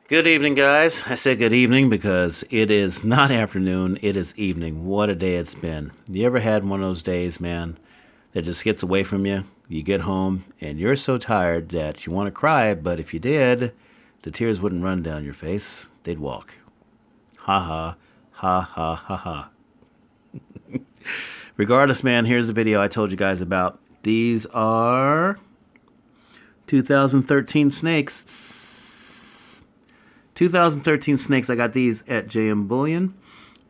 Good evening, guys. I say good evening because it is not afternoon, it is evening. What a day it's been. You ever had one of those days, man, that just gets away from you? You get home and you're so tired that you want to cry, but if you did, the tears wouldn't run down your face, they'd walk. Ha ha, ha ha ha ha. Regardless, man, here's the video I told you guys about. These are 2013 snakes. 2013 snakes. I got these at JM Bullion.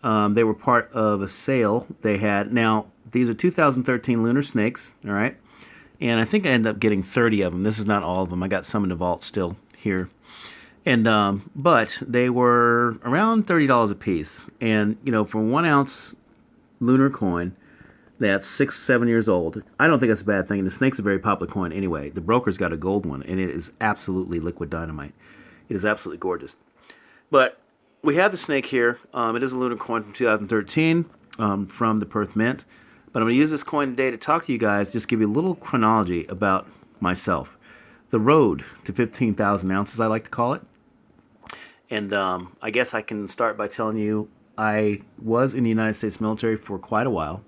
They were part of a sale they had. Now, these are 2013 lunar snakes, all right? And I think I ended up getting 30 of them. This is not all of them. I got some in the vault still here. And but they were around $30 a piece. And for 1 ounce lunar coin that's 6, 7 years old, I don't think that's a bad thing. And the snake's a very popular coin anyway. The broker's got a gold one, and it is absolutely liquid dynamite. It is absolutely gorgeous. But we have the snake here. It is a lunar coin from 2013 from the Perth Mint. But I'm going to use this coin today to talk to you guys, just give you a little chronology about myself. The road to 15,000 ounces, I like to call it. And I guess I can start by telling you I was in the United States military for quite a while.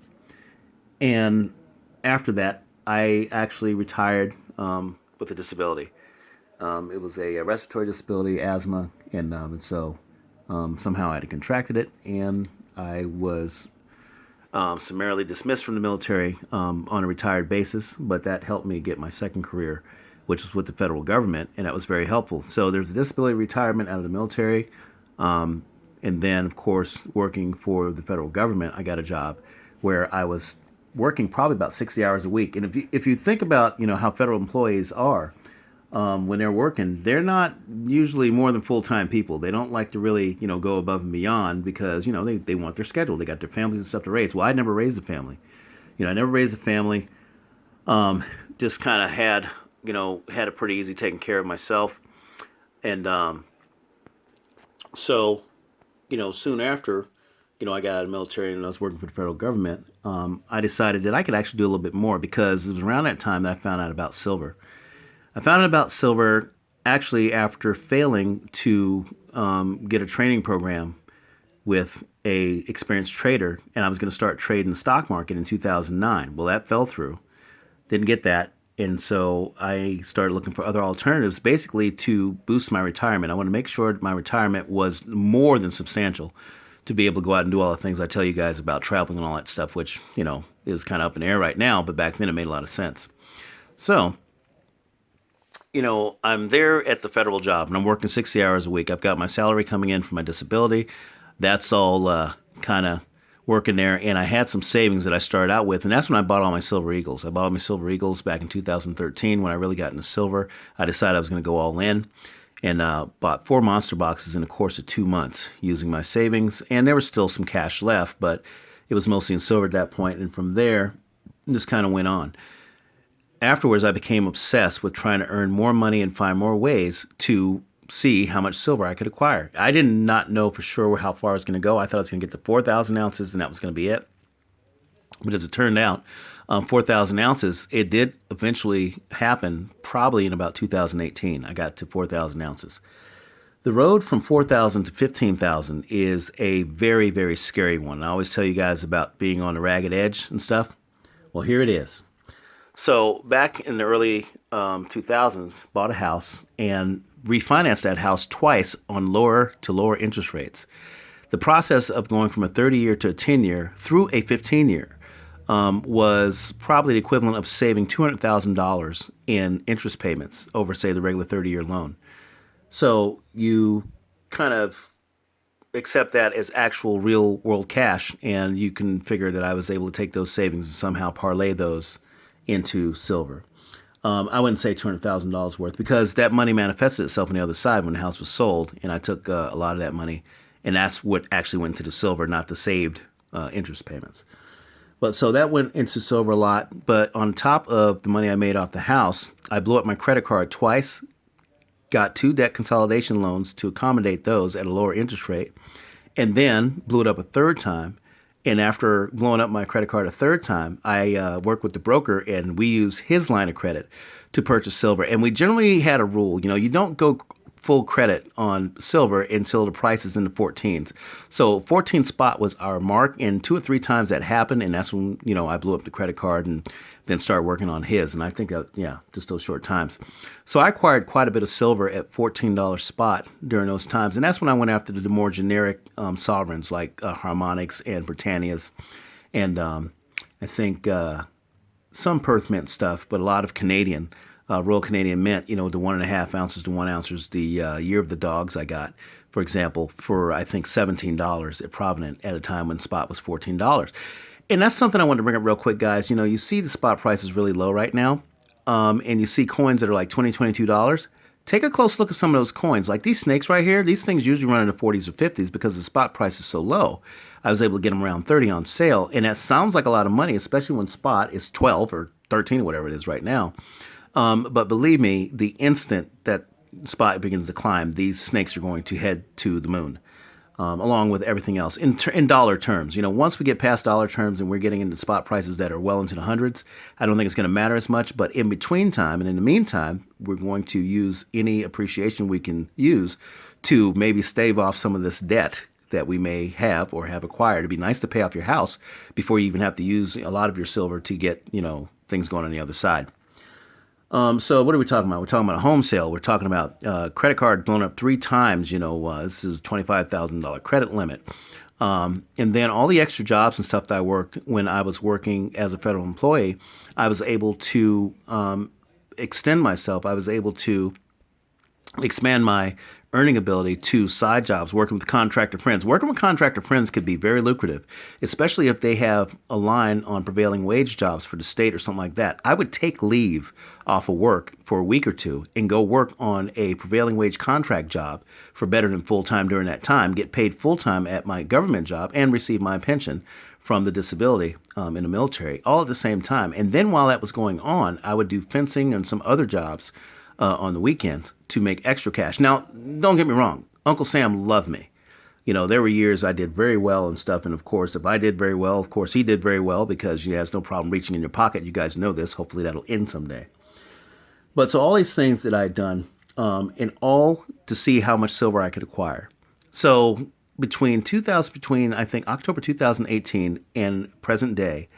And after that, I actually retired with a disability. It was a respiratory disability, asthma, and so somehow I had contracted it, and I was summarily dismissed from the military on a retired basis, but that helped me get my second career, which was with the federal government, and that was very helpful. So there's a disability retirement out of the military, and then, of course, working for the federal government, I got a job where I was working probably about 60 hours a week. And if you think about how federal employees are, when they're working, they're not usually more than full-time people. They don't like to really, go above and beyond because, they want their schedule. They got their families and stuff to raise. Well, I never raised a family. I never raised a family. Just kind of had it pretty easy taking care of myself. And so, soon after, I got out of the military and I was working for the federal government, I decided that I could actually do a little bit more because it was around that time that I found out about silver. I found out about silver actually after failing to get a training program with a experienced trader, and I was going to start trading the stock market in 2009. Well, that fell through. Didn't get that, and so I started looking for other alternatives, basically to boost my retirement. I want to make sure my retirement was more than substantial to be able to go out and do all the things I tell you guys about traveling and all that stuff, which is kind of up in the air right now, but back then it made a lot of sense. So I'm there at the federal job and I'm working 60 hours a week. I've got my salary coming in from my disability. That's all kind of working there. And I had some savings that I started out with. And that's when I bought all my Silver Eagles. I bought all my Silver Eagles back in 2013 when I really got into silver. I decided I was going to go all in and bought 4 monster boxes in a course of 2 months using my savings. And there was still some cash left, but it was mostly in silver at that point. And from there, just kind of went on. Afterwards, I became obsessed with trying to earn more money and find more ways to see how much silver I could acquire. I did not know for sure how far I was going to go. I thought I was going to get to 4,000 ounces and that was going to be it. But as it turned out, 4,000 ounces, it did eventually happen probably in about 2018. I got to 4,000 ounces. The road from 4,000 to 15,000 is a very, very scary one. I always tell you guys about being on the ragged edge and stuff. Well, here it is. So back in the early 2000s, bought a house and refinanced that house twice on lower to lower interest rates. The process of going from a 30-year to a 10-year through a 15-year was probably the equivalent of saving $200,000 in interest payments over, say, the regular 30-year loan. So you kind of accept that as actual real world cash, and you can figure that I was able to take those savings and somehow parlay those into silver. I wouldn't say $200,000 worth because that money manifested itself on the other side when the house was sold, and I took a lot of that money, and that's what actually went into the silver, not the saved interest payments. But so that went into silver a lot. But on top of the money I made off the house, I blew up my credit card twice, got 2 debt consolidation loans to accommodate those at a lower interest rate, and then blew it up a third time. And after blowing up my credit card a third time, I worked with the broker, and we used his line of credit to purchase silver. And we generally had a rule, you don't go full credit on silver until the price is in the 14s. So 14 spot was our mark, and 2 or 3 times that happened, and that's when I blew up the credit card and then started working on his. And I think just those short times. So I acquired quite a bit of silver at $14 spot during those times, and that's when I went after the more generic sovereigns like Harmonics and Britannias, and I think some Perth Mint stuff, but a lot of Canadian. Royal Canadian Mint, the 1.5 ounces to 1 ounces, the Year of the Dogs I got, for example, for I think $17 at Provident at a time when spot was $14. And that's something I wanted to bring up real quick, guys. You see the spot price is really low right now, and you see coins that are like $20, $22. Take a close look at some of those coins. Like these snakes right here, these things usually run in the 40s or 50s because the spot price is so low. I was able to get them around 30 on sale, and that sounds like a lot of money, especially when spot is 12 or 13 or whatever it is right now. But believe me, the instant that spot begins to climb, these snakes are going to head to the moon, along with everything else in dollar terms. Once we get past dollar terms and we're getting into spot prices that are well into the hundreds, I don't think it's going to matter as much. But in between time and in the meantime, we're going to use any appreciation we can use to maybe stave off some of this debt that we may have or have acquired. It'd be nice to pay off your house before you even have to use a lot of your silver to get things going on the other side. So what are we talking about? We're talking about a home sale. We're talking about credit card blown up 3 times. This is a $25,000 credit limit. And then all the extra jobs and stuff that I worked when I was working as a federal employee, I was able to extend myself. I was able to expand my earning ability to side jobs, working with contractor friends. Working with contractor friends could be very lucrative, especially if they have a line on prevailing wage jobs for the state or something like that. I would take leave off of work for a week or two and go work on a prevailing wage contract job for better than full-time during that time, get paid full-time at my government job, and receive my pension from the disability in the military, all at the same time. And then while that was going on, I would do fencing and some other jobs on the weekends to make extra cash. Now, don't get me wrong. Uncle Sam loved me. There were years I did very well and stuff. And of course, if I did very well, of course, he did very well because he has no problem reaching in your pocket. You guys know this. Hopefully that'll end someday. But so all these things that I had done, and all to see how much silver I could acquire. So between I think October 2018 and present day,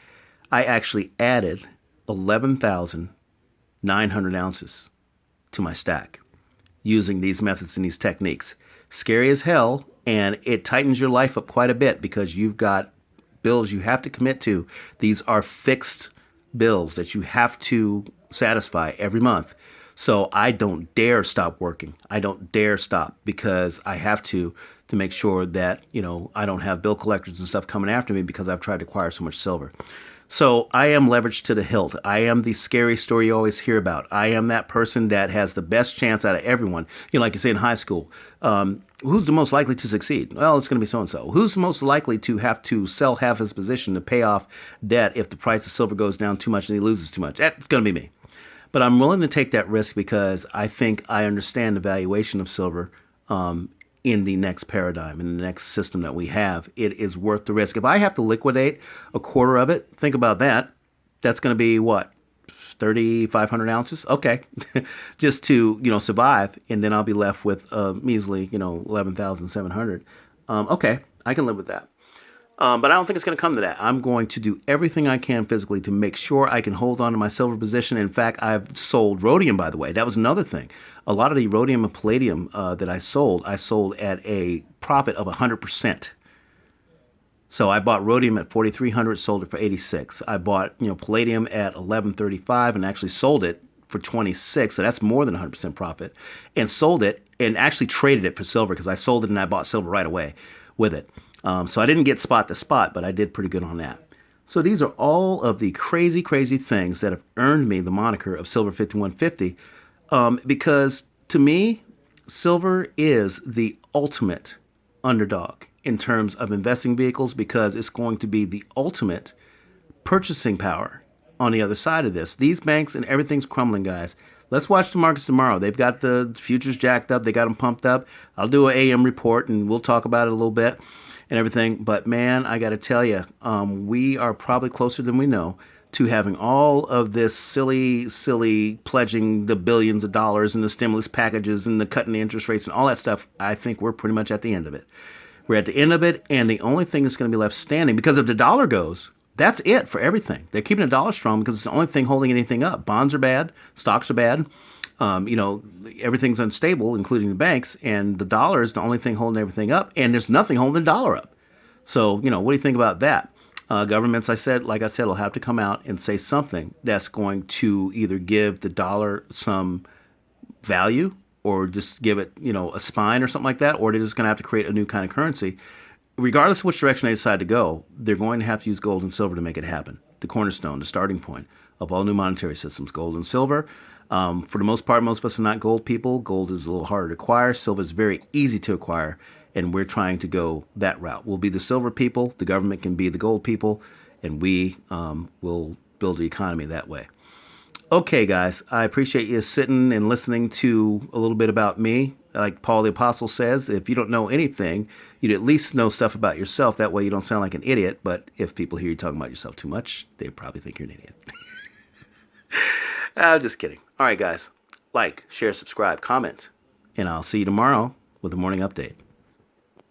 I actually added 11,900 ounces to my stack using these methods and these techniques. Scary as hell, and it tightens your life up quite a bit because you've got bills you have to commit to. These are fixed bills that you have to satisfy every month. So I don't dare stop working. I don't dare stop because I have to make sure that, I don't have bill collectors and stuff coming after me because I've tried to acquire so much silver. So I am leveraged to the hilt. I am the scary story you always hear about. I am that person that has the best chance out of everyone. Like you say in high school, who's the most likely to succeed? Well, it's going to be so-and-so. Who's the most likely to have to sell half his position to pay off debt if the price of silver goes down too much and he loses too much? It's going to be me. But I'm willing to take that risk because I think I understand the valuation of silver in the next paradigm, in the next system that we have. It is worth the risk. If I have to liquidate a quarter of it, think about that. That's going to be what? 3,500 ounces? Okay. Just to, survive. And then I'll be left with measly, 11,700. Okay. I can live with that. But I don't think it's going to come to that. I'm going to do everything I can physically to make sure I can hold on to my silver position. In fact, I've sold rhodium, by the way. That was another thing. A lot of the rhodium and palladium that I sold at a profit of 100%. So I bought rhodium at 4,300, sold it for 86. I bought palladium at 1135 and actually sold it for 26. So that's more than 100% profit. And sold it and actually traded it for silver because I sold it and I bought silver right away with it. So I didn't get spot to spot, but I did pretty good on that. So these are all of the crazy, crazy things that have earned me the moniker of Silver 5150 because to me, silver is the ultimate underdog in terms of investing vehicles because it's going to be the ultimate purchasing power on the other side of this. These banks and everything's crumbling, guys. Let's watch the markets tomorrow. They've got the futures jacked up. They got them pumped up. I'll do an AM report and we'll talk about it a little bit and everything. But man, I got to tell you, we are probably closer than we know to having all of this silly pledging the billions of dollars and the stimulus packages and the cutting the interest rates and all that stuff, I think we're pretty much at the end of it. We're at the end of it, and the only thing that's going to be left standing, because if the dollar goes, that's it for everything. They're keeping the dollar strong because it's the only thing holding anything up. Bonds are bad, stocks are bad, everything's unstable, including the banks, and the dollar is the only thing holding everything up, and there's nothing holding the dollar up. So, what do you think about that? Governments, like I said, will have to come out and say something that's going to either give the dollar some value or just give it, a spine or something like that, or they're just going to have to create a new kind of currency. Regardless of which direction they decide to go, they're going to have to use gold and silver to make it happen. The cornerstone, the starting point of all new monetary systems, gold and silver. For the most part, most of us are not gold people. Gold is a little harder to acquire. Silver is very easy to acquire, and we're trying to go that route. We'll be the silver people. The government can be the gold people, and we will build the economy that way. Okay, guys, I appreciate you sitting and listening to a little bit about me. Like Paul the Apostle says, if you don't know anything, you'd at least know stuff about yourself. That way you don't sound like an idiot. But if people hear you talking about yourself too much, they probably think you're an idiot. I'm just kidding. All right, guys. Like, share, subscribe, comment. And I'll see you tomorrow with a morning update.